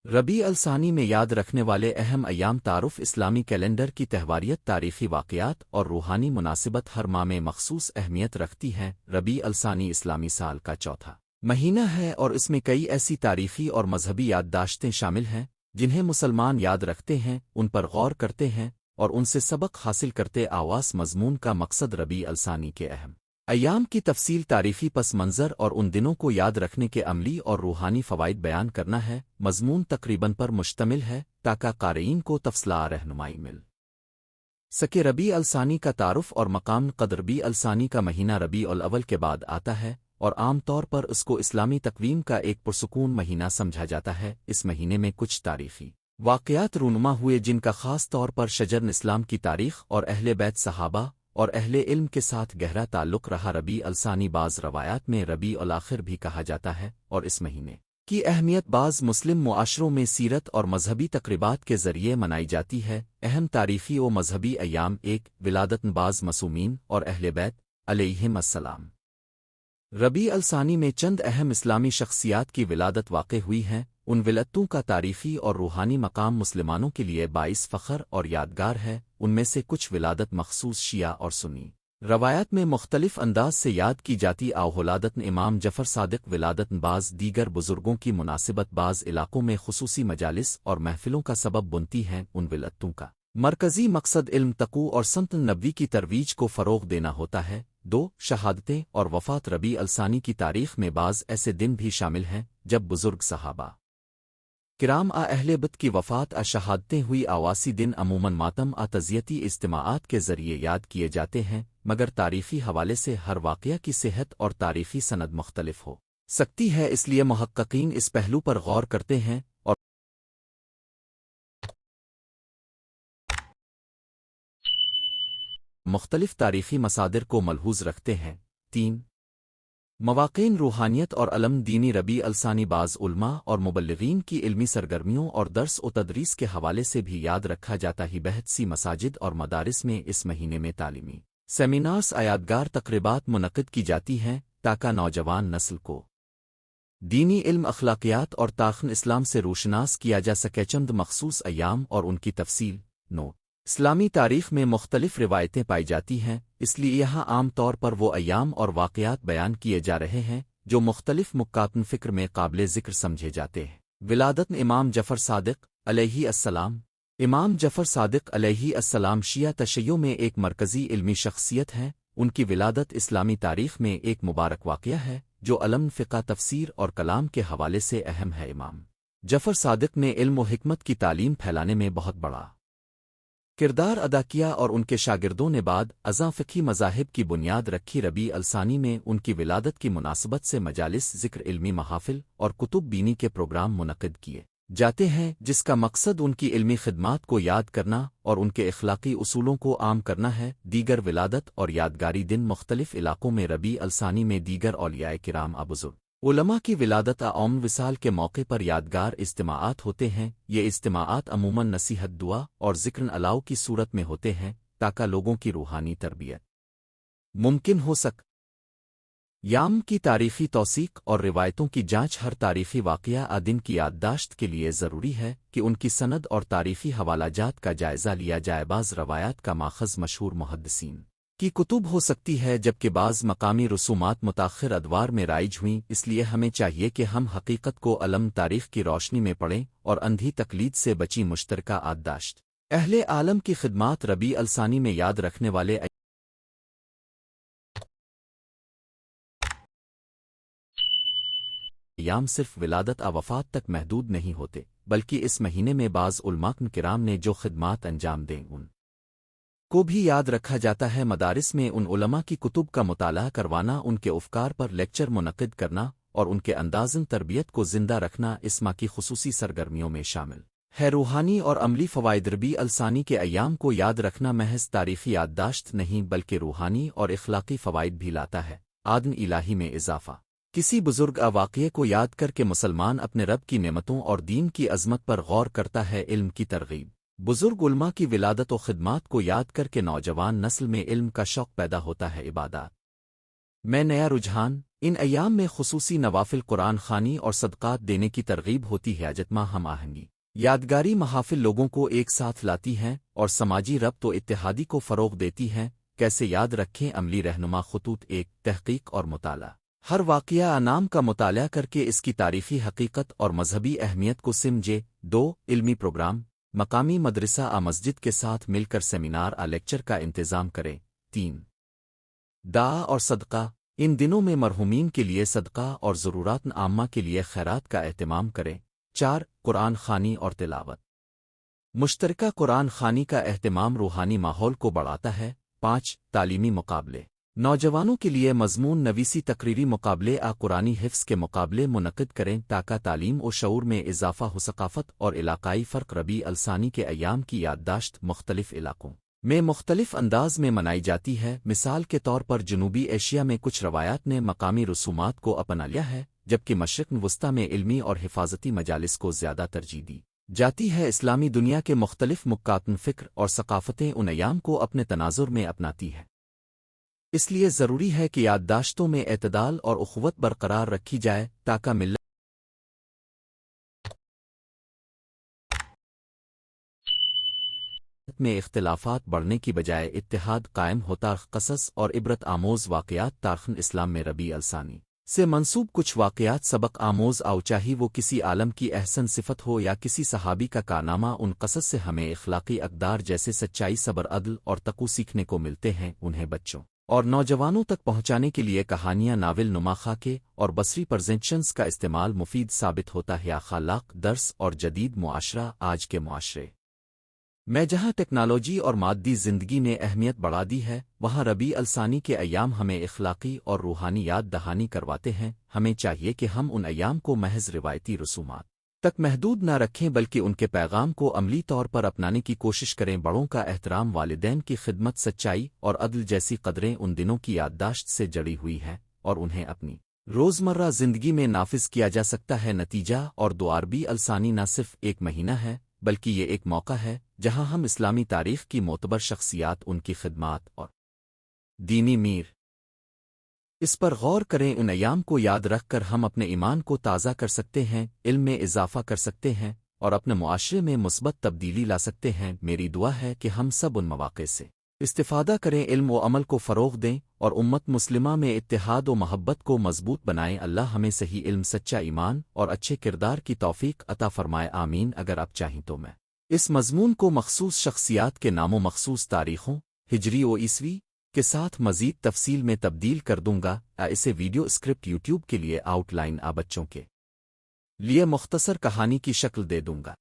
ربیع الثانی میں یاد رکھنے والے اہم ایام تعارف اسلامی کیلنڈر کی تہواریت تاریخی واقعات اور روحانی مناسبت ہر ماہ میں مخصوص اہمیت رکھتی ہیں۔ ربیع الثانی اسلامی سال کا چوتھا مہینہ ہے اور اس میں کئی ایسی تاریخی اور مذہبی یادداشتیں شامل ہیں جنہیں مسلمان یاد رکھتے ہیں، ان پر غور کرتے ہیں اور ان سے سبق حاصل کرتے۔ آواس مضمون کا مقصد ربیع الثانی کے اہم ایام کی تفصیل، تاریخی پس منظر اور ان دنوں کو یاد رکھنے کے عملی اور روحانی فوائد بیان کرنا ہے۔ مضمون تقریباً پر مشتمل ہے تاکہ قارئین کو تفصیلات رہنمائی مل سکے۔ ربیع الثانی کا تعارف اور مقام قد ربیع الثانی کا مہینہ ربیع الاول کے بعد آتا ہے اور عام طور پر اس کو اسلامی تقویم کا ایک پرسکون مہینہ سمجھا جاتا ہے۔ اس مہینے میں کچھ تاریخی واقعات رونما ہوئے جن کا خاص طور پر شجر اسلام کی تاریخ اور اہل بیت صحابہ اور اہل علم کے ساتھ گہرا تعلق رہا۔ ربیع الثانی بعض روایات میں ربیع الاخر بھی کہا جاتا ہے اور اس مہینے کی اہمیت بعض مسلم معاشروں میں سیرت اور مذہبی تقریبات کے ذریعے منائی جاتی ہے۔ اہم تاریخی و مذہبی ایام: ایک، ولادت بعض معصومین اور اہل بیت علیہم السلام۔ ربیع الثانی میں چند اہم اسلامی شخصیات کی ولادت واقع ہوئی ہیں۔ ان ولادتوں کا تاریخی اور روحانی مقام مسلمانوں کے لیے باعث فخر اور یادگار ہے۔ ان میں سے کچھ ولادت مخصوص شیعہ اور سنی روایات میں مختلف انداز سے یاد کی جاتی۔ ولادت امام جعفر صادق، ولادت بعض دیگر بزرگوں کی مناسبت بعض علاقوں میں خصوصی مجالس اور محفلوں کا سبب بنتی ہیں۔ ان ولادتوں کا مرکزی مقصد علم، تقوی اور سنت نبوی کی ترویج کو فروغ دینا ہوتا ہے۔ دو، شہادتیں اور وفات۔ ربیع الثانی کی تاریخ میں بعض ایسے دن بھی شامل ہیں جب بزرگ صحابہ کرام اہل بیت کی وفات شہادتیں ہوئی۔ آواسی دن عموماً ماتم تعزیتی اجتماعات کے ذریعے یاد کیے جاتے ہیں، مگر تاریخی حوالے سے ہر واقعہ کی صحت اور تاریخی سند مختلف ہو سکتی ہے، اس لیے محققین اس پہلو پر غور کرتے ہیں اور مختلف تاریخی مصادر کو ملحوظ رکھتے ہیں۔ تین، مواقع روحانیت اور علم دینی۔ ربیع الثانی بعض علماء اور مبلغین کی علمی سرگرمیوں اور درس و تدریس کے حوالے سے بھی یاد رکھا جاتا ہے۔ بہت سی مساجد اور مدارس میں اس مہینے میں تعلیمی سیمینارز، یادگار تقریبات منعقد کی جاتی ہیں تاکہ نوجوان نسل کو دینی علم، اخلاقیات اور تاریخ اسلام سے روشناس کیا جا سکے۔ چند مخصوص ایام اور ان کی تفصیل۔ نو، اسلامی تاریخ میں مختلف روایتیں پائی جاتی ہیں، اس لیے یہاں عام طور پر وہ ایام اور واقعات بیان کیے جا رہے ہیں جو مختلف مکاتن فکر میں قابل ذکر سمجھے جاتے ہیں۔ ولادت امام جعفر صادق علیہ السلام۔ امام جعفر صادق علیہ السلام شیعہ تشیع میں ایک مرکزی علمی شخصیت ہیں۔ ان کی ولادت اسلامی تاریخ میں ایک مبارک واقعہ ہے جو علم، فقہ، تفسیر اور کلام کے حوالے سے اہم ہے۔ امام جعفر صادق نے علم و حکمت کی تعلیم پھیلانے میں بہت بڑا کردار ادا کیا اور ان کے شاگردوں نے بعد ازاں فقہی مذاہب کی بنیاد رکھی۔ ربیع الثانی میں ان کی ولادت کی مناسبت سے مجالس ذکر، علمی محافل اور کتب بینی کے پروگرام منعقد کیے جاتے ہیں جس کا مقصد ان کی علمی خدمات کو یاد کرنا اور ان کے اخلاقی اصولوں کو عام کرنا ہے۔ دیگر ولادت اور یادگاری دن مختلف علاقوں میں ربیع الثانی میں دیگر اولیاء کرام بزرگ علماء کی ولادت عام وصال کے موقع پر یادگار اجتماعات ہوتے ہیں۔ یہ اجتماعات عموماً نصیحت، دعا اور ذکر الاؤ کی صورت میں ہوتے ہیں تاکہ لوگوں کی روحانی تربیت ممکن ہو سکے۔ یام کی تاریخی توثیق اور روایتوں کی جانچ۔ ہر تاریخی واقعہ دن کی یادداشت کے لیے ضروری ہے کہ ان کی سند اور تاریخی حوالہ جات کا جائزہ لیا جائے۔ بعض روایات کا ماخذ مشہور محدثین کی کتب ہو سکتی ہے، جبکہ بعض مقامی رسومات متاخر ادوار میں رائج ہوئیں۔ اس لیے ہمیں چاہیے کہ ہم حقیقت کو علم تاریخ کی روشنی میں پڑھیں اور اندھی تقلید سے بچی۔ مشترکہ یادداشت اہل عالم کی خدمات۔ ربیع الثانی میں یاد رکھنے والے ایام صرف ولادت وفات تک محدود نہیں ہوتے، بلکہ اس مہینے میں بعض علماء کرام نے جو خدمات انجام دیں ان کو بھی یاد رکھا جاتا ہے۔ مدارس میں ان علماء کی کتب کا مطالعہ کروانا، ان کے افکار پر لیکچر منعقد کرنا اور ان کے اندازن تربیت کو زندہ رکھنا اس ماہ کی خصوصی سرگرمیوں میں شامل ہے۔ روحانی اور عملی فوائد۔ ربیع الثانی کے ایام کو یاد رکھنا محض تاریخی یادداشت نہیں بلکہ روحانی اور اخلاقی فوائد بھی لاتا ہے۔ آدن الہی میں اضافہ کسی بزرگ واقعے کو یاد کر کے مسلمان اپنے رب کی نعمتوں اور دین کی عظمت پر غور کرتا ہے۔ علم کی ترغیب، بزرگ علماء کی ولادت و خدمات کو یاد کر کے نوجوان نسل میں علم کا شوق پیدا ہوتا ہے۔ عبادات میں نیا رجحان، ان ایام میں خصوصی نوافل، قرآن خوانی اور صدقات دینے کی ترغیب ہوتی ہے۔ اجتماع ہم آہنگی، یادگاری محافل لوگوں کو ایک ساتھ لاتی ہیں اور سماجی ربط و اتحادی کو فروغ دیتی ہیں۔ کیسے یاد رکھیں؟ عملی رہنما خطوط: ایک، تحقیق اور مطالعہ۔ ہر واقعہ نام کا مطالعہ کر کے اس کی تاریخی حقیقت اور مذہبی اہمیت کو سمجھے۔ دو، علمی پروگرام، مقامی مدرسہ مسجد کے ساتھ مل کر سیمینار لیکچر کا انتظام کریں۔ تین، دعا اور صدقہ، ان دنوں میں مرحومین کے لیے صدقہ اور ضرورات عامہ کے لیے خیرات کا اہتمام کریں۔ چار، قرآن خوانی اور تلاوت، مشترکہ قرآن خوانی کا اہتمام روحانی ماحول کو بڑھاتا ہے۔ پانچ، تعلیمی مقابلے، نوجوانوں کے لیے مضمون نویسی تقریری مقابلے قرآنی حفظ کے مقابلے منعقد کریں تاکہ تعلیم و شعور میں اضافہ ہو۔ ثقافت اور علاقائی فرق، ربیع الثانی کے ایام کی یادداشت مختلف علاقوں میں مختلف انداز میں منائی جاتی ہے۔ مثال کے طور پر جنوبی ایشیا میں کچھ روایات نے مقامی رسومات کو اپنا لیا ہے، جبکہ مشرق وسطی میں علمی اور حفاظتی مجالس کو زیادہ ترجیح دی جاتی ہے۔ اسلامی دنیا کے مختلف مکاتن فکر اور ثقافتیں ان ایام کو اپنے تناظر میں اپناتی ہیں، اس لیے ضروری ہے کہ یادداشتوں میں اعتدال اور اخوت برقرار رکھی جائے تاکہ ملت میں اختلافات بڑھنے کی بجائے اتحاد قائم ہوتا۔ قصص اور عبرت آموز واقعات، تاریخ اسلام میں ربیع الثانی سے منسوب کچھ واقعات سبق آموز چاہے وہ کسی عالم کی احسن صفت ہو یا کسی صحابی کا کارنامہ۔ ان قصص سے ہمیں اخلاقی اقدار جیسے سچائی، صبر، عدل اور تقوی سیکھنے کو ملتے ہیں۔ انہیں بچوں اور نوجوانوں تک پہنچانے کے لیے کہانیاں، ناول نما خاکے اور بصری پرزنٹیشنز کا استعمال مفید ثابت ہوتا ہے۔ اخلاق، درس اور جدید معاشرہ، آج کے معاشرے میں جہاں ٹیکنالوجی اور مادی زندگی نے اہمیت بڑھا دی ہے، وہاں ربیع الثانی کے ایام ہمیں اخلاقی اور روحانی یاد دہانی کرواتے ہیں۔ ہمیں چاہیے کہ ہم ان ایام کو محض روایتی رسومات تک محدود نہ رکھیں بلکہ ان کے پیغام کو عملی طور پر اپنانے کی کوشش کریں۔ بڑوں کا احترام، والدین کی خدمت، سچائی اور عدل جیسی قدریں ان دنوں کی یادداشت سے جڑی ہوئی ہیں اور انہیں اپنی روزمرہ زندگی میں نافذ کیا جا سکتا ہے۔ نتیجہ اور دو، ربیع الثانی نہ صرف ایک مہینہ ہے بلکہ یہ ایک موقع ہے جہاں ہم اسلامی تاریخ کی معتبر شخصیات، ان کی خدمات اور دینی میر اس پر غور کریں۔ ان ایام کو یاد رکھ کر ہم اپنے ایمان کو تازہ کر سکتے ہیں، علم میں اضافہ کر سکتے ہیں اور اپنے معاشرے میں مثبت تبدیلی لا سکتے ہیں۔ میری دعا ہے کہ ہم سب ان مواقع سے استفادہ کریں، علم و عمل کو فروغ دیں اور امت مسلمہ میں اتحاد و محبت کو مضبوط بنائیں۔ اللہ ہمیں صحیح علم، سچا ایمان اور اچھے کردار کی توفیق عطا فرمائے، آمین۔ اگر آپ چاہیں تو میں اس مضمون کو مخصوص شخصیات کے ناموں، مخصوص تاریخوں ہجری و عیسوی کے ساتھ مزید تفصیل میں تبدیل کر دوں گا۔ اسے ویڈیو اسکرپٹ یوٹیوب کے لیے آؤٹ لائن بچوں کے لیے مختصر کہانی کی شکل دے دوں گا۔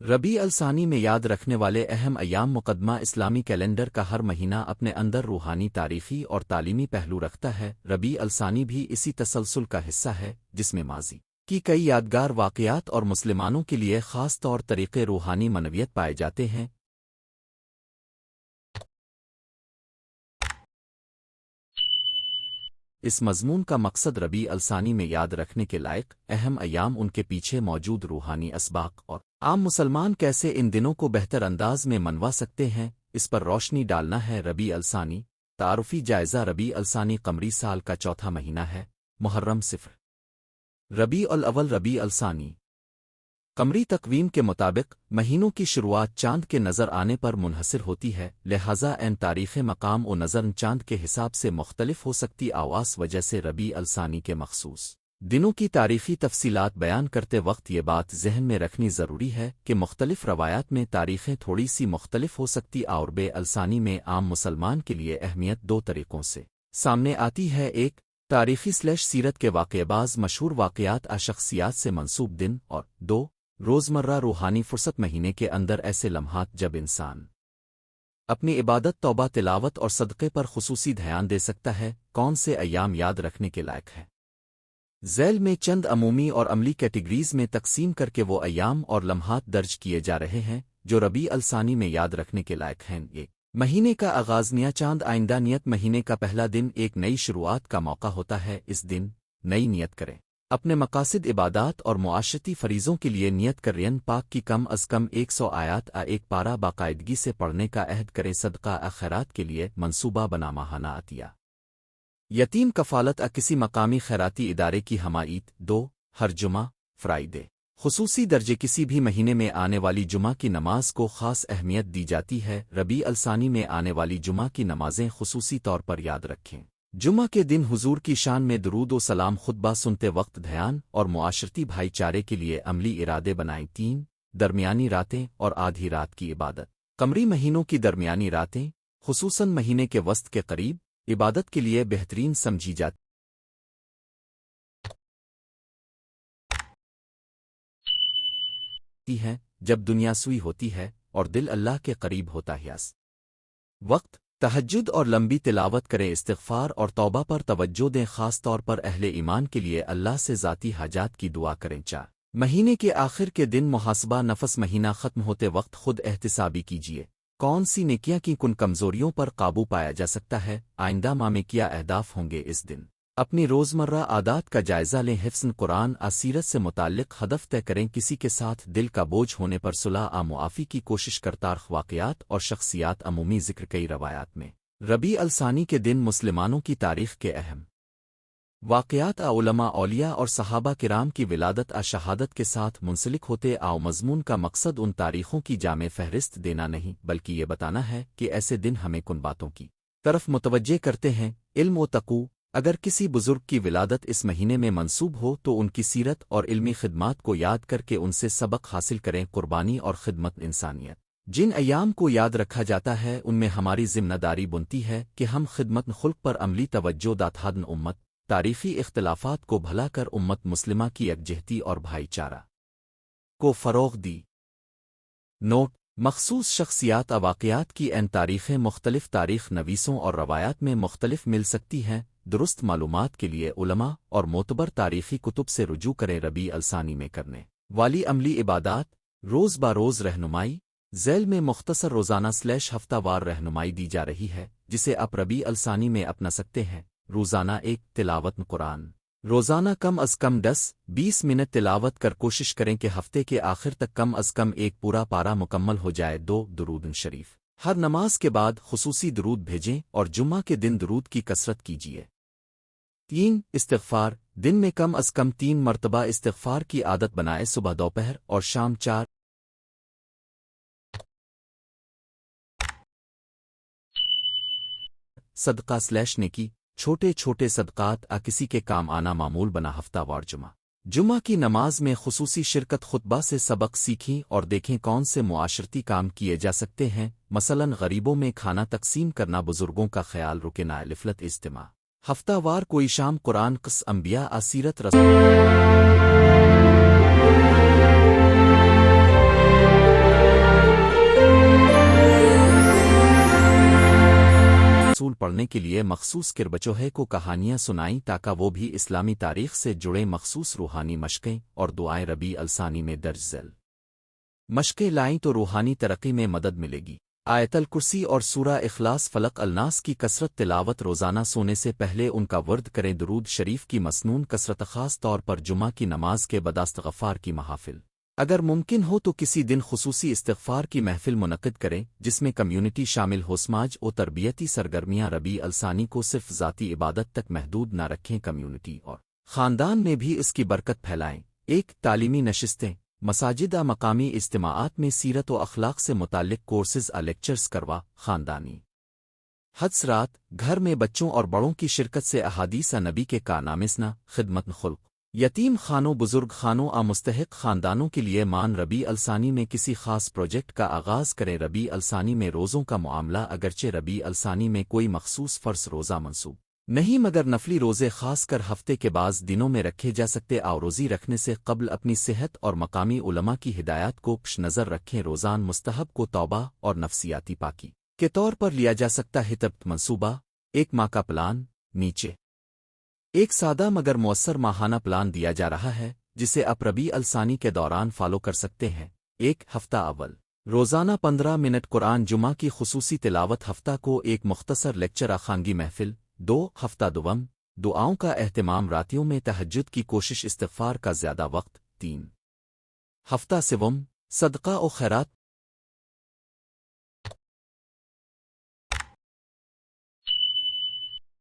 ربیع الثانی میں یاد رکھنے والے اہم ایام، مقدمہ اسلامی کیلنڈر کا ہر مہینہ اپنے اندر روحانی، تاریخی اور تعلیمی پہلو رکھتا ہے۔ ربیع الثانی بھی اسی تسلسل کا حصہ ہے جس میں ماضی کی کئی یادگار واقعات اور مسلمانوں کے لیے خاص طور طریقے روحانی منویت پائے جاتے ہیں۔ اس مضمون کا مقصد ربیع الثانی میں یاد رکھنے کے لائق اہم ایام، ان کے پیچھے موجود روحانی اسباق اور عام مسلمان کیسے ان دنوں کو بہتر انداز میں منوا سکتے ہیں، اس پر روشنی ڈالنا ہے۔ ربیع الثانی تعارفی جائزہ، ربیع الثانی قمری سال کا چوتھا مہینہ ہے۔ محرم صفر، ربیع الاول، ربیع الثانی قمری تقویم کے مطابق مہینوں کی شروعات چاند کے نظر آنے پر منحصر ہوتی ہے، لہٰذا این تاریخ مقام و نظر چاند کے حساب سے مختلف ہو سکتی۔ آواز وجہ سے ربیع الثانی کے مخصوص دنوں کی تاریخی تفصیلات بیان کرتے وقت یہ بات ذہن میں رکھنی ضروری ہے کہ مختلف روایات میں تاریخیں تھوڑی سی مختلف ہو سکتی۔ اور ربیع الثانی میں عام مسلمان کے لیے اہمیت دو طریقوں سے سامنے آتی ہے: ایک، تاریخی سیرت کے واقع بعض مشہور واقعات شخصیات سے منسوب دن، اور دو، روزمرہ روحانی فرصت، مہینے کے اندر ایسے لمحات جب انسان اپنی عبادت، توبہ، تلاوت اور صدقے پر خصوصی دھیان دے سکتا ہے۔ کون سے ایام یاد رکھنے کے لائق ہے؟ ذیل میں چند عمومی اور عملی کیٹیگریز میں تقسیم کر کے وہ ایام اور لمحات درج کیے جا رہے ہیں جو ربیع الثانی میں یاد رکھنے کے لائق ہیں۔ ایک، مہینے کا آغاز، نیا چاند، آئندہ نیت، مہینے کا پہلا دن ایک نئی شروعات کا موقع ہوتا ہے۔ اس دن نئی نیت کریں۔ اپنے مقاصد عبادات اور معاشرتی فریضوں کے لیے نیت کریں۔ پاک کی کم از کم 100 آیات ایک پارہ باقاعدگی سے پڑھنے کا عہد کریں۔ صدقہ خیرات کے لیے منصوبہ بنا ماہانہ عطیہ، یتیم کفالت کسی مقامی خیراتی ادارے کی حمایت۔ 2 ہر جمعہ فرائیڈے خصوصی درجے کسی بھی مہینے میں آنے والی جمعہ کی نماز کو خاص اہمیت دی جاتی ہے۔ ربیع الثانی میں آنے والی جمعہ کی نمازیں خصوصی طور پر یاد رکھیں۔ جمعہ کے دن حضور کی شان میں درود و سلام خطبہ سنتے وقت دھیان اور معاشرتی بھائی چارے کے لیے عملی ارادے بنائیں۔ 3 درمیانی راتیں اور آدھی رات کی عبادت، قمری مہینوں کی درمیانی راتیں خصوصاً مہینے کے وسط کے قریب عبادت کے لیے بہترین سمجھی جاتی ہے، جب دنیا سوئی ہوتی ہے اور دل اللہ کے قریب ہوتا ہے۔ وقت تہجد اور لمبی تلاوت کریں۔ استغفار اور توبہ پر توجہ دیں، خاص طور پر اہل ایمان کے لیے اللہ سے ذاتی حاجات کی دعا کریں۔ 4 مہینے کے آخر کے دن محاسبہ نفس، مہینہ ختم ہوتے وقت خود احتسابی کیجیے، کون سی نیکیاں کی کن کمزوریوں پر قابو پایا جا سکتا ہے، آئندہ ماہ میں کیا اہداف ہوں گے۔ اس دن اپنی روزمرہ عادات کا جائزہ لیں، حفظ قرآن سیرت سے متعلق ہدف طے کریں، کسی کے ساتھ دل کا بوجھ ہونے پر صلح معافی کی کوشش کرتاریخ واقعات اور شخصیات عمومی ذکر کئی روایات میں ربیع الثانی کے دن مسلمانوں کی تاریخ کے اہم واقعات علماء اولیاء اور صحابہ کرام کی ولادت شہادت کے ساتھ منسلک ہوتے مضمون کا مقصد ان تاریخوں کی جامع فہرست دینا نہیں بلکہ یہ بتانا ہے کہ ایسے دن ہمیں کن باتوں کی طرف متوجہ کرتے ہیں۔ علم و تقوی، اگر کسی بزرگ کی ولادت اس مہینے میں منسوب ہو تو ان کی سیرت اور علمی خدمات کو یاد کر کے ان سے سبق حاصل کریں۔ قربانی اور خدمت انسانیت، جن ایام کو یاد رکھا جاتا ہے ان میں ہماری ذمہ داری بنتی ہے کہ ہم خدمت خلق پر عملی توجہ داتہادن امت تاریخی اختلافات کو بھلا کر امت مسلمہ کی یکجہتی اور بھائی چارہ کو فروغ دی۔ نوٹ: مخصوص شخصیات واقعات کی این تاریخیں مختلف تاریخ نویسوں اور روایات میں مختلف مل سکتی ہیں۔ درست معلومات کے لیے علماء اور معتبر تاریخی کتب سے رجوع کریں۔ ربیع الثانی میں کرنے والی عملی عبادات، روز بروز رہنمائی ذیل میں مختصر روزانہ / ہفتہ وار رہنمائی دی جا رہی ہے جسے آپ ربیع الثانی میں اپنا سکتے ہیں۔ روزانہ 1 تلاوت قرآن، روزانہ کم از کم 10-20 منٹ تلاوت کر کوشش کریں کہ ہفتے کے آخر تک کم از کم ایک پورا پارہ مکمل ہو جائے۔ 2 درود شریف، ہر نماز کے بعد خصوصی درود بھیجیں اور جمعہ کے دن درود کی کثرت کیجیے۔ 3 استغفار، دن میں کم از کم 3 مرتبہ استغفار کی عادت بنائے، صبح دوپہر اور شام۔ 4 صدقہ / نیکی، چھوٹے چھوٹے صدقات کسی کے کام آنا معمول بنا۔ ہفتہ وار جمعہ کی نماز میں خصوصی شرکت، خطبہ سے سبق سیکھیں اور دیکھیں کون سے معاشرتی کام کیے جا سکتے ہیں، مثلاً غریبوں میں کھانا تقسیم کرنا، بزرگوں کا خیال، رکن لفلت اجتماع۔ ہفتہ وار کوئی شام قرآن قص انبیاء سیرت رسول پڑھنے کے لیے مخصوص کربچوہے کو کہانیاں سنائیں تاکہ وہ بھی اسلامی تاریخ سے جڑے مخصوص روحانی مشقیں اور دعائیں ربیع الثانی میں درج ذیل مشقیں لائیں تو روحانی ترقی میں مدد ملے گی۔ آیت الکرسی اور سورہ اخلاص فلق الناس کی کثرت تلاوت روزانہ سونے سے پہلے ان کا ورد کریں۔ درود شریف کی مسنون کثرت، خاص طور پر جمعہ کی نماز کے بعد استغفار کی محافل، اگر ممکن ہو تو کسی دن خصوصی استغفار کی محفل منعقد کریں جس میں کمیونٹی شامل ہو۔ سماج و تربیتی سرگرمیاں ربیع الثانی کو صرف ذاتی عبادت تک محدود نہ رکھیں، کمیونٹی اور خاندان میں بھی اس کی برکت پھیلائیں۔ 1 تعلیمی نشستیں، مساجد مقامی اجتماعات میں سیرت و اخلاق سے متعلق کورسز لیکچرز کروا۔ خاندانی حدثرات، گھر میں بچوں اور بڑوں کی شرکت سے احادیث نبی کے کارنامے سنا۔ خدمت خلق، یتیم خانوں، بزرگ خانوں مستحق خاندانوں کے لیے مان۔ ربیع الثانی میں کسی خاص پروجیکٹ کا آغاز کریں۔ ربیع الثانی میں روزوں کا معاملہ، اگرچہ ربیع الثانی میں کوئی مخصوص فرض روزہ منسوب نہیں مگر نفلی روزے خاص کر ہفتے کے بعض دنوں میں رکھے جا سکتے۔ روزی رکھنے سے قبل اپنی صحت اور مقامی علماء کی ہدایات کو پیش نظر رکھیں۔ روزان مستحب کو توبہ اور نفسیاتی پاکی کے طور پر لیا جا سکتا ہے۔ تربیت منصوبہ، 1 ماہ کا پلان، نیچے ایک سادہ مگر مؤثر ماہانہ پلان دیا جا رہا ہے جسے آپ ربیع الثانی کے دوران فالو کر سکتے ہیں۔ 1 ہفتہ اول، روزانہ 15 منٹ قرآن، جمعہ کی خصوصی تلاوت، ہفتہ کو ایک مختصر لیکچر خانگی محفل۔ 2 ہفتہ دوم، دعاؤں کا اہتمام راتیوں میں تہجد کی کوشش استغفار کا زیادہ وقت 3 ہفتہ سوم صدقہ و خیرات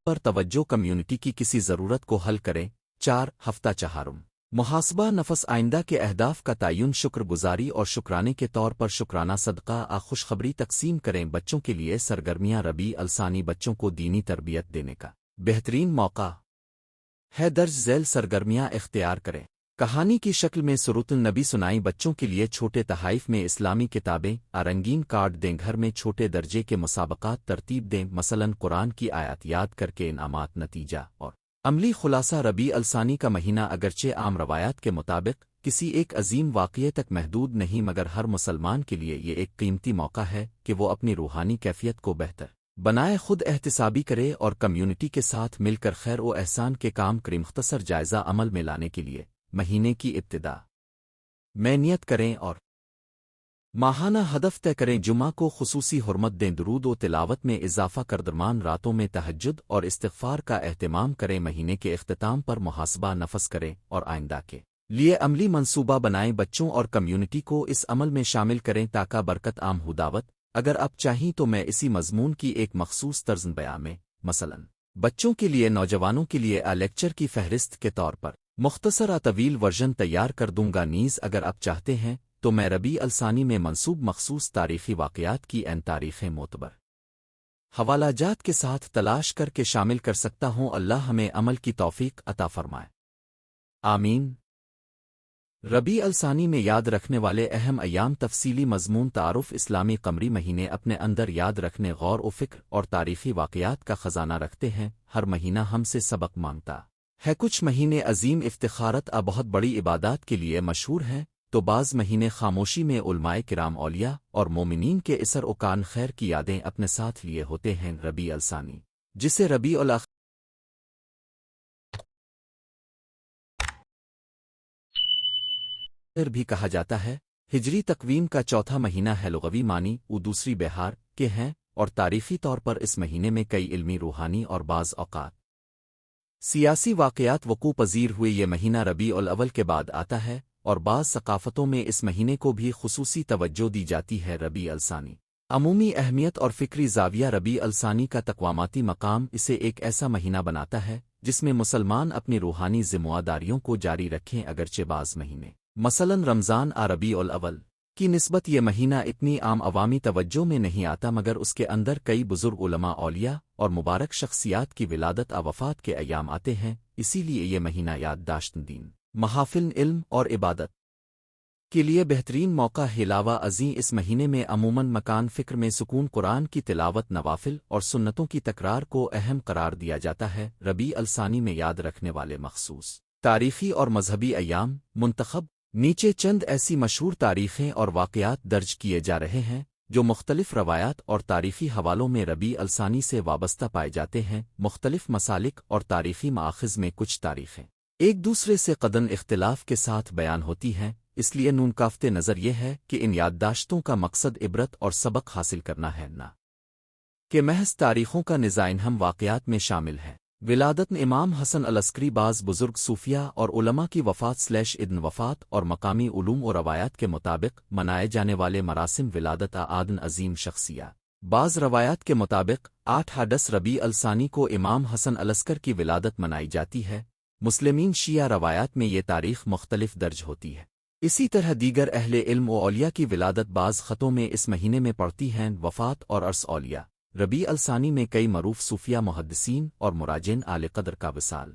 پر توجہ کمیونٹی کی کسی ضرورت کو حل کریں 4 ہفتہ چہارم محاسبہ نفس آئندہ کے اہداف کا تعین شکر گزاری اور شکرانے کے طور پر شکرانہ صدقہ خوشخبری تقسیم کریں بچوں کے لیے سرگرمیاں ربیع الثانی بچوں کو دینی تربیت دینے کا بہترین موقع ہے درج ذیل سرگرمیاں اختیار کریں کہانی کی شکل میں سورۃ النبی سنائی بچوں کے لیے چھوٹے تحائف میں اسلامی کتابیں رنگین کارڈ دیں گھر میں چھوٹے درجے کے مسابقات ترتیب دیں مثلاً قرآن کی آیات یاد کر کے انعامات نتیجہ اور عملی خلاصہ ربیع الثانی کا مہینہ اگرچہ عام روایات کے مطابق کسی ایک عظیم واقعے تک محدود نہیں مگر ہر مسلمان کے لیے یہ ایک قیمتی موقع ہے کہ وہ اپنی روحانی کیفیت کو بہتر بنائے خود احتسابی کرے اور کمیونٹی کے ساتھ مل کر خیر و احسان کے کام کریں مختصر جائزہ عمل میں لانے کے لیے مہینے کی ابتدا میں نیت کریں اور ماہانہ ہدف طے کریں جمعہ کو خصوصی حرمت دیں درود و تلاوت میں اضافہ کر درمیان راتوں میں تہجد اور استغفار کا اہتمام کریں مہینے کے اختتام پر محاسبہ نفس کریں اور آئندہ کے لیے عملی منصوبہ بنائیں بچوں اور کمیونٹی کو اس عمل میں شامل کریں تاکہ برکت عام ہو دعوت اگر آپ چاہیں تو میں اسی مضمون کی ایک مخصوص طرز بیان میں مثلاً بچوں کے لیے نوجوانوں کے لیے لیکچر کی فہرست کے طور پر مختصر طویل ورژن تیار کر دوں گا نیز اگر آپ چاہتے ہیں تو میں ربیع الثانی میں منسوب مخصوص تاریخی واقعات کی تاریخیں معتبر حوالہ جات کے ساتھ تلاش کر کے شامل کر سکتا ہوں اللہ ہمیں عمل کی توفیق عطا فرمائے آمین ربیع الثانی میں یاد رکھنے والے اہم ایام تفصیلی مضمون تعارف اسلامی قمری مہینے اپنے اندر یاد رکھنے غور و فکر اور تاریخی واقعات کا خزانہ رکھتے ہیں ہر مہینہ ہم سے سبق مانگتا ہے کچھ مہینے عظیم افتخارت بہت بڑی عبادات کے لیے مشہور ہیں تو بعض مہینے خاموشی میں علماء کرام اولیاء اور مومنین کے اسر وکان خیر کی یادیں اپنے ساتھ لیے ہوتے ہیں ربیع الثانی جسے ربیع الاخر بھی کہا جاتا ہے ہجری تقویم کا چوتھا مہینہ ہے لغوی معنی وہ دوسری بہار کے ہیں اور تاریخی طور پر اس مہینے میں کئی علمی روحانی اور بعض اوقات سیاسی واقعات وقوع پذیر ہوئے یہ مہینہ ربیع الاول کے بعد آتا ہے اور بعض ثقافتوں میں اس مہینے کو بھی خصوصی توجہ دی جاتی ہے ربیع الثانی عمومی اہمیت اور فکری زاویہ ربیع الثانی کا تقواماتی مقام اسے ایک ایسا مہینہ بناتا ہے جس میں مسلمان اپنی روحانی ذمہ داریوں کو جاری رکھیں اگرچہ بعض مہینے مثلاً رمضان ربیع الاول کی نسبت یہ مہینہ اتنی عام عوامی توجہ میں نہیں آتا مگر اس کے اندر کئی بزرگ علماء اولیاء اور مبارک شخصیات کی ولادت وفات کے ایام آتے ہیں اسی لیے یہ مہینہ یادداشت دین محافل علم اور عبادت کے لیے بہترین موقع علاوہ ازیں اس مہینے میں عموماً مکان فکر میں سکون قرآن کی تلاوت نوافل اور سنتوں کی تکرار کو اہم قرار دیا جاتا ہے ربیع الثانی میں یاد رکھنے والے مخصوص تاریخی اور مذہبی ایام منتخب نیچے چند ایسی مشہور تاریخیں اور واقعات درج کیے جا رہے ہیں جو مختلف روایات اور تاریخی حوالوں میں ربیع الثانی سے وابستہ پائے جاتے ہیں مختلف مسالک اور تاریخی مآخذ میں کچھ تاریخیں ایک دوسرے سے قدن اختلاف کے ساتھ بیان ہوتی ہیں اس لیے نون کافتے نظر یہ ہے کہ ان یادداشتوں کا مقصد عبرت اور سبق حاصل کرنا ہے نہ کہ محض تاریخوں کا نظائن ہم واقعات میں شامل ہے ولادت امام حسن العسکری بعض بزرگ صوفیہ اور علماء کی وفات ادن وفات اور مقامی علوم و روایات کے مطابق منائے جانے والے مراسم ولادت آدن عظیم شخصیہ بعض روایات کے مطابق 8 ربیع الثانی کو امام حسن العسکر کی ولادت منائی جاتی ہے مسلمین شیعہ روایات میں یہ تاریخ مختلف درج ہوتی ہے اسی طرح دیگر اہل علم و اولیاء کی ولادت بعض خطوں میں اس مہینے میں پڑتی ہیں وفات اور عرص اولیاء ربیع الثانی میں کئی معروف صوفیہ محدثین اور مراجعین اعلی قدر کا وصال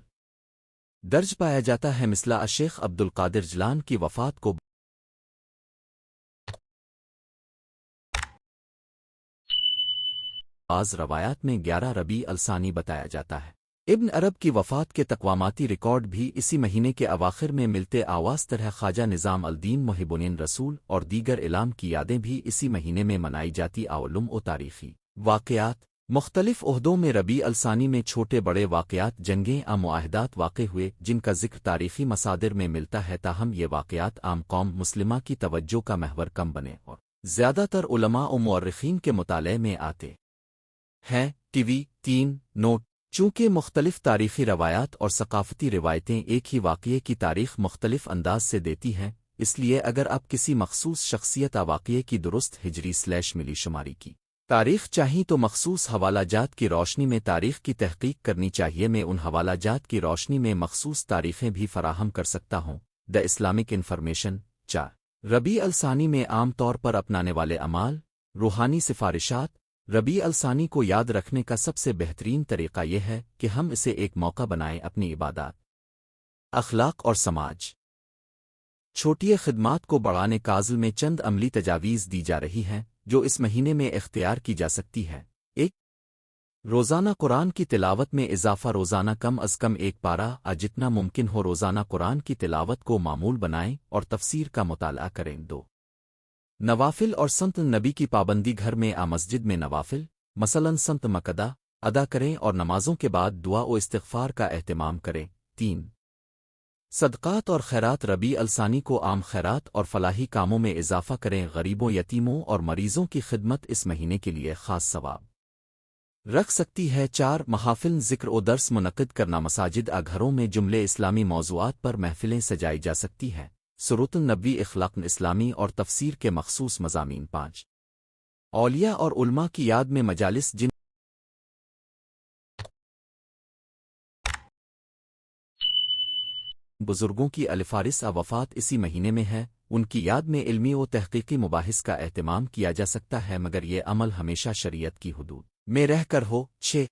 درج پایا جاتا ہے مثل شیخ عبد القادر جیلانی کی وفات کو بعض روایات میں 11 ربیع الثانی بتایا جاتا ہے ابن عرب کی وفات کے تقواماتی ریکارڈ بھی اسی مہینے کے اواخر میں ملتے آواز طرح خواجہ نظام الدین محب الدین رسول اور دیگر علام کی یادیں بھی اسی مہینے میں منائی جاتی علم و تاریخی واقعات مختلف عہدوں میں ربیع الثانی میں چھوٹے بڑے واقعات جنگیں معاہدات واقع ہوئے جن کا ذکر تاریخی مصادر میں ملتا ہے تاہم یہ واقعات عام قوم مسلمہ کی توجہ کا محور کم بنے اور زیادہ تر علماء و مورخین کے مطالعے میں آتے ہیں ٹی وی 3 نوٹ چونکہ مختلف تاریخی روایات اور ثقافتی روایتیں ایک ہی واقعے کی تاریخ مختلف انداز سے دیتی ہیں، اس لیے اگر آپ کسی مخصوص شخصیت واقعے کی درست ہجری/ملی شماری کی تاریخ چاہیں تو مخصوص حوالہ جات کی روشنی میں تاریخ کی تحقیق کرنی چاہیے۔ میں ان حوالہ جات کی روشنی میں مخصوص تاریخیں بھی فراہم کر سکتا ہوں۔ دا اسلامک انفارمیشن 4 ربیع الثانی میں عام طور پر اپنانے والے اعمال، روحانی سفارشات۔ ربیع الثانی کو یاد رکھنے کا سب سے بہترین طریقہ یہ ہے کہ ہم اسے ایک موقع بنائیں اپنی عبادات، اخلاق اور سماج چھوٹی خدمات کو بڑھانے کازل میں چند عملی تجاویز دی جا رہی ہیں جو اس مہینے میں اختیار کی جا سکتی ہے۔ ایک، روزانہ قرآن کی تلاوت میں اضافہ۔ روزانہ کم از کم ایک پارہ جتنا ممکن ہو روزانہ قرآن کی تلاوت کو معمول بنائیں اور تفسیر کا مطالعہ کریں۔ دو، نوافل اور سنت نبی کی پابندی۔ گھر میں مسجد میں نوافل مثلاً سنت مقدہ ادا کریں اور نمازوں کے بعد دعا و استغفار کا اہتمام کریں۔ تین، صدقات اور خیرات۔ ربیع الثانی کو عام خیرات اور فلاحی کاموں میں اضافہ کریں۔ غریبوں، یتیموں اور مریضوں کی خدمت اس مہینے کے لیے خاص ثواب رکھ سکتی ہے۔ چار، محافل ذکر و درس منعقد کرنا۔ مساجد گھروں میں جملے اسلامی موضوعات پر محفلیں سجائی جا سکتی ہیں۔ سورۃ النبی، اخلاق اسلامی اور تفسیر کے مخصوص مضامین۔ پانچ، اولیاء اور علماء کی یاد میں مجالس۔ جن بزرگوں کی الفارس وفات اسی مہینے میں ہے، ان کی یاد میں علمی و تحقیقی مباحث کا اہتمام کیا جا سکتا ہے، مگر یہ عمل ہمیشہ شریعت کی حدود میں رہ کر ہو۔ چھ،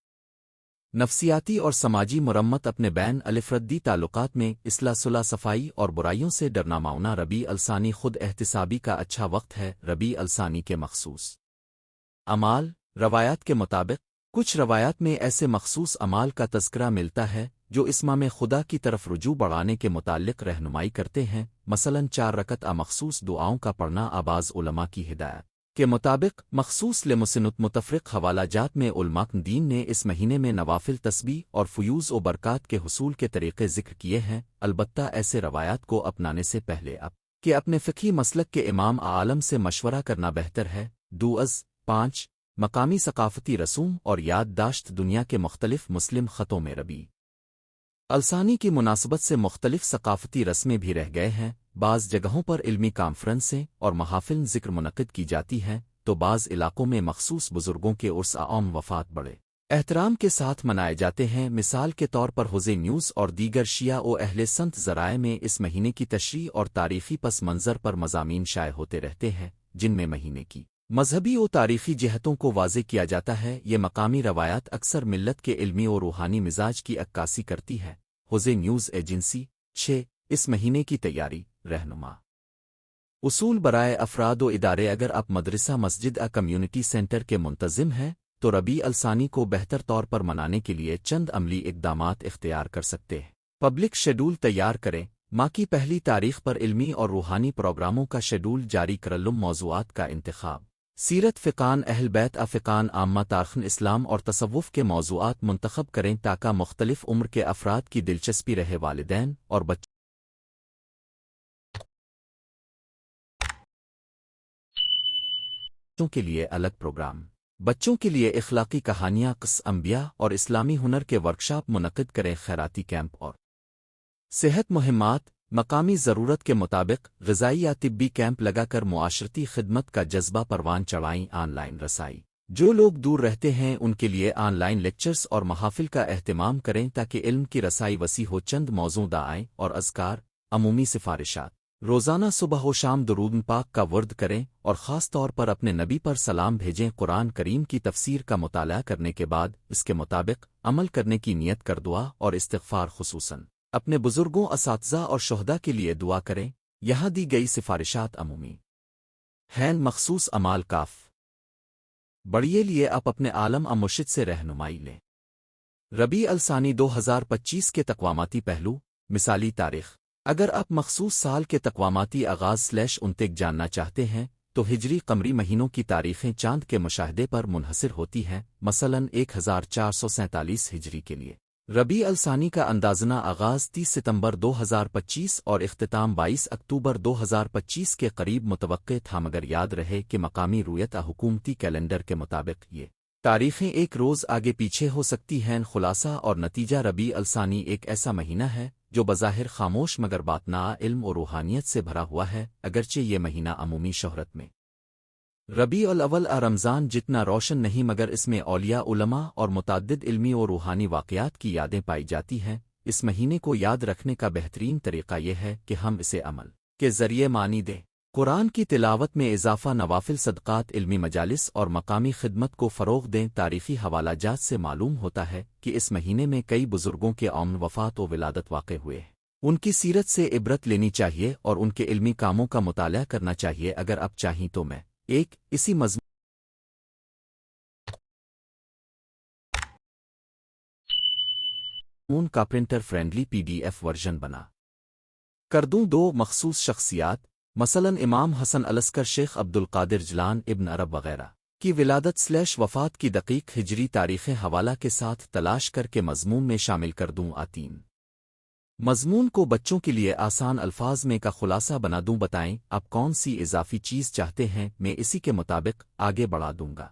نفسیاتی اور سماجی مرمت۔ اپنے بین الافردی تعلقات میں اصلاح، صلح، صفائی اور برائیوں سے ڈرنا معاونہ۔ ربیع الثانی خود احتسابی کا اچھا وقت ہے۔ ربیع الثانی کے مخصوص اعمال۔ روایات کے مطابق کچھ روایات میں ایسے مخصوص اعمال کا تذکرہ ملتا ہے جو اسمام خدا کی طرف رجوع بڑھانے کے متعلق رہنمائی کرتے ہیں، مثلاً 4 رکعت مخصوص دعاؤں کا پڑھنا۔ بعض علماء کی ہدایت کے مطابق مخصوص لمسنت متفرق حوالہ جات میں علماء دین نے اس مہینے میں نوافل، تسبیح اور فیوز و برکات کے حصول کے طریقے ذکر کیے ہیں۔ البتہ ایسے روایات کو اپنانے سے پہلے کہ اپنے فقہی مسلک کے امام عالم سے مشورہ کرنا بہتر ہے۔ دوز 5، مقامی ثقافتی رسوم اور یادداشت۔ دنیا کے مختلف مسلم خطوں میں ربیع الثانی کی مناسبت سے مختلف ثقافتی رسمیں بھی رہ گئے ہیں۔ بعض جگہوں پر علمی کانفرنسیں اور محافل ذکر منعقد کی جاتی ہیں، تو بعض علاقوں میں مخصوص بزرگوں کے عرس عام وفات بڑے احترام کے ساتھ منائے جاتے ہیں۔ مثال کے طور پر حوزے نیوز اور دیگر شیعہ و اہل سنت ذرائع میں اس مہینے کی تشریح اور تاریخی پس منظر پر مضامین شائع ہوتے رہتے ہیں، جن میں مہینے کی مذہبی و تاریخی جہتوں کو واضح کیا جاتا ہے۔ یہ مقامی روایات اکثر ملت کے علمی و روحانی مزاج کی عکاسی کرتی ہے۔ حوزے نیوز ایجنسی 6، اس مہینے کی تیاری، رہنما اصول برائے افراد و ادارے۔ اگر آپ مدرسہ، مسجد کمیونٹی سینٹر کے منتظم ہیں تو ربیع الثانی کو بہتر طور پر منانے کے لیے چند عملی اقدامات اختیار کر سکتے ہیں۔ پبلک شیڈول تیار کریں۔ ماہ کی پہلی تاریخ پر علمی اور روحانی پروگراموں کا شیڈول جاری کرلم۔ موضوعات کا انتخاب، سیرت، فقان اہل بیت، فقان عامہ، تاریخ اسلام اور تصوف کے موضوعات منتخب کریں تاکہ مختلف عمر کے افراد کی دلچسپی رہے۔ والدین اور بچوں کے لیے الگ پروگرام۔ بچوں کے لیے اخلاقی کہانیاں، قصص انبیاء اور اسلامی ہنر کے ورکشاپ منعقد کریں۔ خیراتی کیمپ اور صحت مہمات، مقامی ضرورت کے مطابق غذائی یا طبی کیمپ لگا کر معاشرتی خدمت کا جذبہ پروان چڑھائیں۔ آن لائن رسائی، جو لوگ دور رہتے ہیں ان کے لیے آن لائن لیکچرز اور محافل کا اہتمام کریں تاکہ علم کی رسائی وسیع ہو۔ چند موضوع دعائیں اور اذکار، عمومی سفارشات۔ روزانہ صبح و شام درود پاک کا ورد کریں اور خاص طور پر اپنے نبی پر سلام بھیجیں۔ قرآن کریم کی تفسیر کا مطالعہ کرنے کے بعد اس کے مطابق عمل کرنے کی نیت کر دعا اور استغفار، خصوصاً اپنے بزرگوں، اساتذہ اور شہداء کے لیے دعا کریں۔ یہاں دی گئی سفارشات عمومی ہیں، مخصوص اعمال کاف بڑھیے لیے آپ اپنے عالم مرشد سے رہنمائی لیں۔ ربیع الثانی 2025 کے تقویماتی پہلو، مثالی تاریخ۔ اگر آپ مخصوص سال کے تقویماتی آغاز/انتق جاننا چاہتے ہیں تو ہجری قمری مہینوں کی تاریخیں چاند کے مشاہدے پر منحصر ہوتی ہیں، مثلاً 1447 ہجری کے لیے ربیع الثانی کا اندازنہ آغاز 30 ستمبر 2025 اور اختتام 22 اکتوبر 2025 کے قریب متوقع تھا، مگر یاد رہے کہ مقامی رویت حکومتی کیلنڈر کے مطابق یہ تاریخیں ایک روز آگے پیچھے ہو سکتی ہیں، خلاصہ اور نتیجہ ربیع الثانی ایک ایسا مہینہ ہے جو بظاہر خاموش مگر باطنا علم اور روحانیت سے بھرا ہوا ہے، اگرچہ یہ مہینہ عمومی شہرت میں ربیع الاول رمضان جتنا روشن نہیں، مگر اس میں اولیاء، علماء اور متعدد علمی اور روحانی واقعات کی یادیں پائی جاتی ہیں۔ اس مہینے کو یاد رکھنے کا بہترین طریقہ یہ ہے کہ ہم اسے عمل کے ذریعے معنی دیں۔ قرآن کی تلاوت میں اضافہ، نوافل صدقات، علمی مجالس اور مقامی خدمت کو فروغ دیں۔ تاریخی حوالہ جات سے معلوم ہوتا ہے کہ اس مہینے میں کئی بزرگوں کے وفات و ولادت واقع ہوئے ہیں۔ ان کی سیرت سے عبرت لینی چاہیے اور ان کے علمی کاموں کا مطالعہ کرنا چاہیے۔ اگر اب چاہیں تو میں اسی مضمون کا پرنٹر فرینڈلی PDF ورژن بنا کر دوں۔ دو مخصوص شخصیات مثلاً امام حسن العسکر، شیخ عبد القادر جیلانی، ابن عرب وغیرہ کی ولادت / وفات کی دقیق ہجری تاریخیں حوالہ کے ساتھ تلاش کر کے مضمون میں شامل کر دوں۔ آتین مضمون کو بچوں کے لیے آسان الفاظ میں کا خلاصہ بنا دوں۔ بتائیں آپ کون سی اضافی چیز چاہتے ہیں، میں اسی کے مطابق آگے بڑھا دوں گا۔